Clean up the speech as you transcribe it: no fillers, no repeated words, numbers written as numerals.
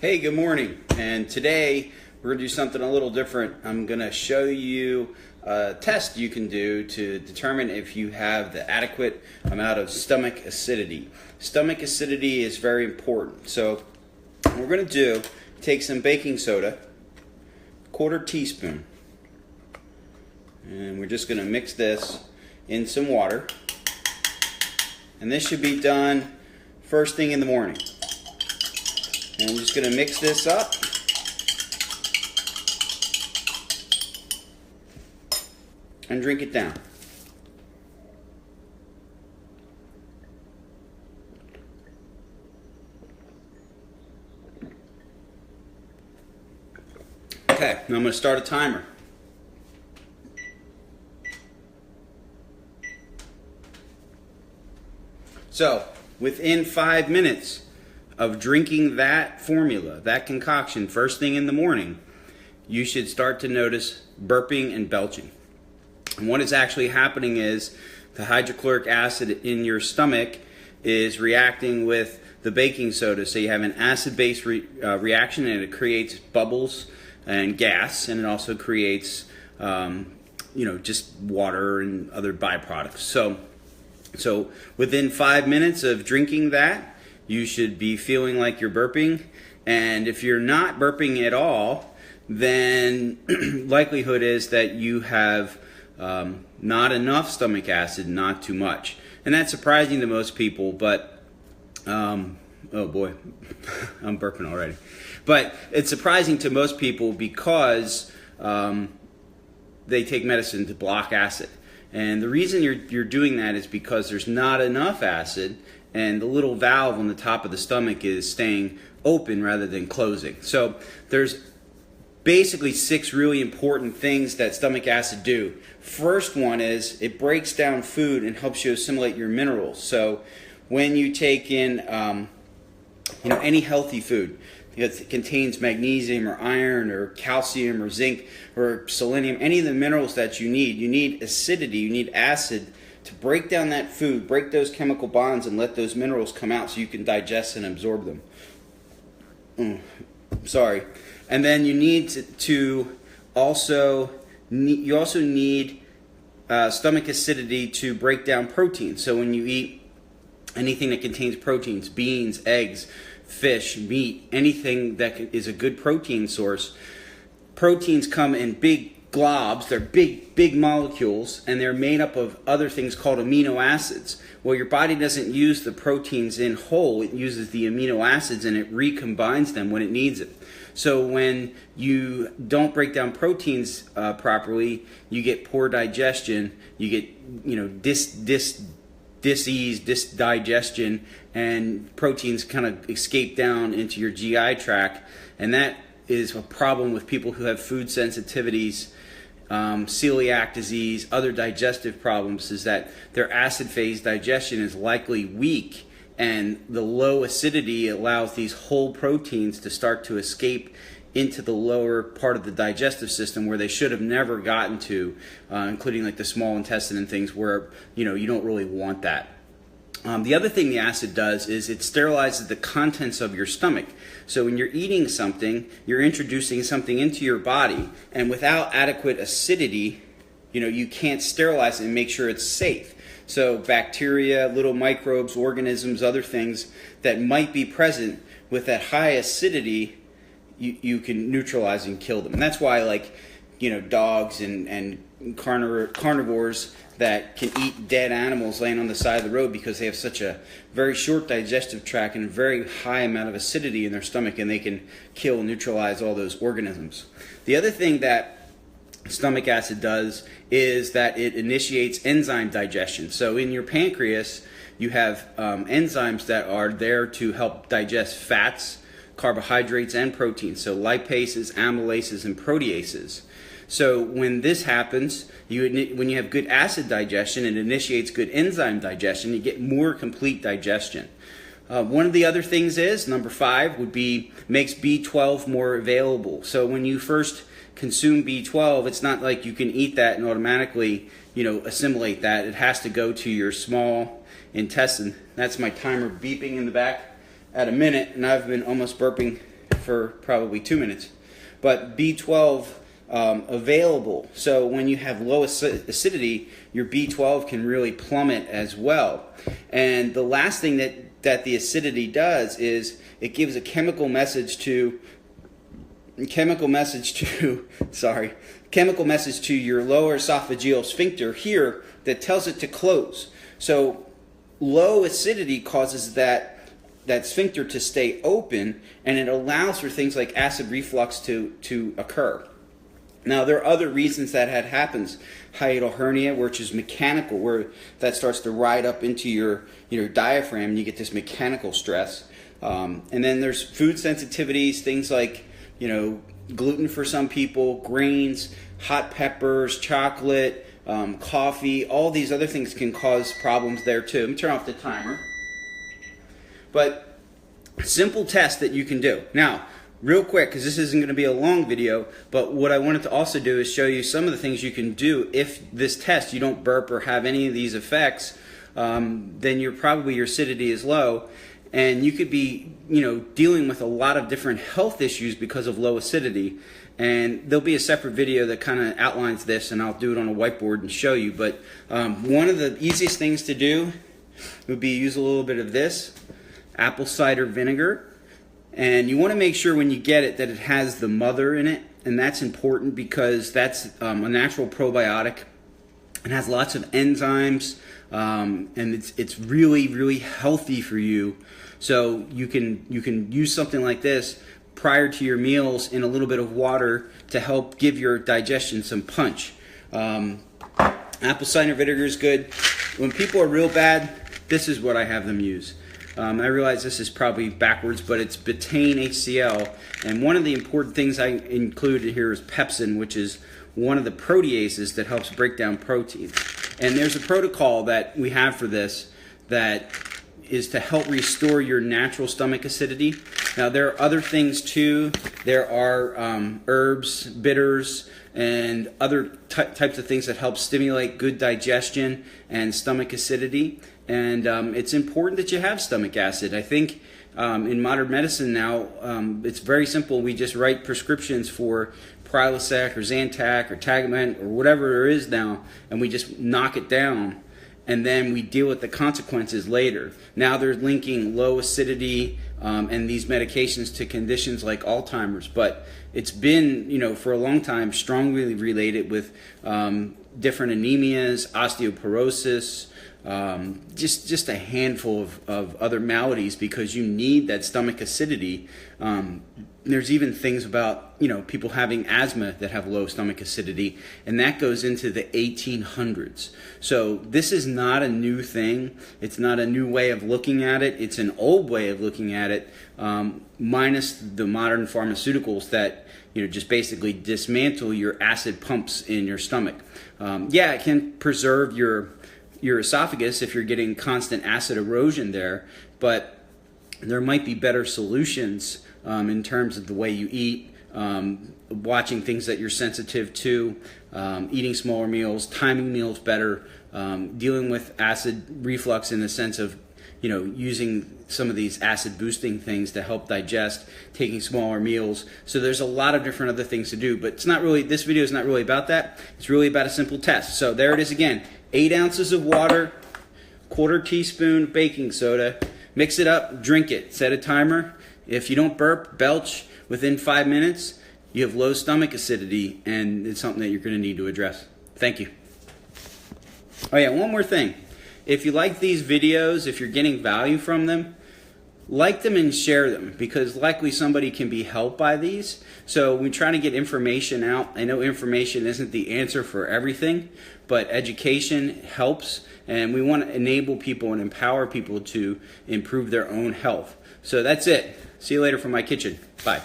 Hey, good morning. And today we're going to do something a little different. I'm going to show you a test you can do to determine if you have the adequate amount of stomach acidity. Stomach acidity is very important. So what we're going to do, take some baking soda, 1/4 teaspoon, and we're just going to mix this in some water. And this should be done first thing in the morning. And I'm just going to mix this up. And drink it down. Okay, now I'm going to start a timer. So, within 5 minutes of drinking that formula, that concoction, first thing in the morning, you should start to notice burping and belching. And what is actually happening is the hydrochloric acid in your stomach is reacting with the baking soda. So you have an acid-base reaction, and it creates bubbles and gas, and it also creates, just water and other byproducts. So within 5 minutes of drinking that, you should be feeling like you're burping. And if you're not burping at all, then likelihood is that you have not enough stomach acid, not too much. And that's surprising to most people, but, oh boy, I'm burping already. But it's surprising to most people because they take medicine to block acid. And the reason you're doing that is because there's not enough acid, and the little valve on the top of the stomach is staying open rather than closing. So there's basically 6 really important things that stomach acid do. First one is it breaks down food and helps you assimilate your minerals. So when you take in any healthy food that contains magnesium or iron or calcium or zinc or selenium, any of the minerals that you need acidity, you need acid to break down that food, break those chemical bonds, and let those minerals come out so you can digest and absorb them. Sorry. And then you need to also need stomach acidity to break down protein. So when you eat anything that contains proteins, beans, eggs, fish, meat, anything that is a good protein source, proteins come in big globs. They're big molecules, and they're made up of other things called amino acids. Well, your body doesn't use the proteins in whole. It uses the amino acids, and it recombines them when it needs it. So when you don't break down proteins properly, you get poor digestion, you get digestion, and proteins kind of escape down into your GI tract, and that is a problem with people who have food sensitivities, celiac disease, other digestive problems, is that their acid phase digestion is likely weak, and the low acidity allows these whole proteins to start to escape into the lower part of the digestive system where they should have never gotten to, including like the small intestine and things where you don't really want that. The other thing the acid does is it sterilizes the contents of your stomach. So when you're eating something, you're introducing something into your body, and without adequate acidity, you can't sterilize it and make sure it's safe. So bacteria, little microbes, organisms, other things that might be present with that high acidity, you can neutralize and kill them. And that's why dogs and carnivores that can eat dead animals laying on the side of the road, because they have such a very short digestive tract and a very high amount of acidity in their stomach, and they can kill and neutralize all those organisms. The other thing that stomach acid does is that it initiates enzyme digestion. So in your pancreas, you have enzymes that are there to help digest fats, carbohydrates, and proteins. So lipases, amylases, and proteases. So when this happens, when you have good acid digestion, it initiates good enzyme digestion. You get more complete digestion. One of the other things is, number 5, would be makes B12 more available. So when you first consume B12, it's not like you can eat that and automatically, assimilate that. It has to go to your small intestine. That's my timer beeping in the back at a minute, and I've been almost burping for probably 2 minutes. But B12 available. So when you have low acidity, your B12 can really plummet as well. And the last thing that the acidity does is it gives a chemical message to your lower esophageal sphincter here that tells it to close. So low acidity causes that sphincter to stay open, and it allows for things like acid reflux to occur. Now, there are other reasons that happens. Hiatal hernia, which is mechanical, where that starts to ride up into your diaphragm, and you get this mechanical stress. And then there's food sensitivities, things like gluten for some people, grains, hot peppers, chocolate, coffee. All these other things can cause problems there too. Let me turn off the timer. But simple test that you can do. Now, real quick, because this isn't going to be a long video, but what I wanted to also do is show you some of the things you can do if this test you don't burp or have any of these effects, then your acidity is low, and you could be dealing with a lot of different health issues because of low acidity. And there'll be a separate video that kind of outlines this, and I'll do it on a whiteboard and show you. But one of the easiest things to do would be use a little bit of this apple cider vinegar. And you want to make sure when you get it that it has the mother in it, and that's important because that's a natural probiotic. It has lots of enzymes, and it's really, really healthy for you. So you can use something like this prior to your meals in a little bit of water to help give your digestion some punch. Apple cider vinegar is good. When people are real bad, this is what I have them use. I realize this is probably backwards, but it's betaine HCl. And one of the important things I included here is pepsin, which is one of the proteases that helps break down proteins. And there's a protocol that we have for this that is to help restore your natural stomach acidity. Now, there are other things too. There are herbs, bitters, and other types of things that help stimulate good digestion and stomach acidity. And it's important that you have stomach acid. I think in modern medicine now, it's very simple. We just write prescriptions for Prilosec or Zantac or Tagamet or whatever there is now, and we just knock it down, and then we deal with the consequences later. Now they're linking low acidity and these medications to conditions like Alzheimer's, but it's been, for a long time, strongly related with different anemias, osteoporosis, just a handful of other maladies, because you need that stomach acidity. There's even things about people having asthma that have low stomach acidity, and that goes into the 1800s. So this is not a new thing. It's not a new way of looking at it. It's an old way of looking at it, minus the modern pharmaceuticals that just basically dismantle your acid pumps in your stomach. Yeah, it can preserve your esophagus if you're getting constant acid erosion there, but there might be better solutions in terms of the way you eat, watching things that you're sensitive to, eating smaller meals, timing meals better, dealing with acid reflux in the sense of using some of these acid boosting things to help digest, taking smaller meals. So there's a lot of different other things to do, but it's not really, this video is not really about that. It's really about a simple test. So there it is again. 8 ounces of water, 1/4 teaspoon baking soda, mix it up, drink it, set a timer. If you don't burp, belch within 5 minutes, you have low stomach acidity, and it's something that you're going to need to address. Thank you. Oh yeah, one more thing. If you like these videos, if you're getting value from them, like them and share them, because likely somebody can be helped by these. So we try to get information out. I know information isn't the answer for everything, but education helps, and we want to enable people and empower people to improve their own health. So that's it. See you later from my kitchen. Bye.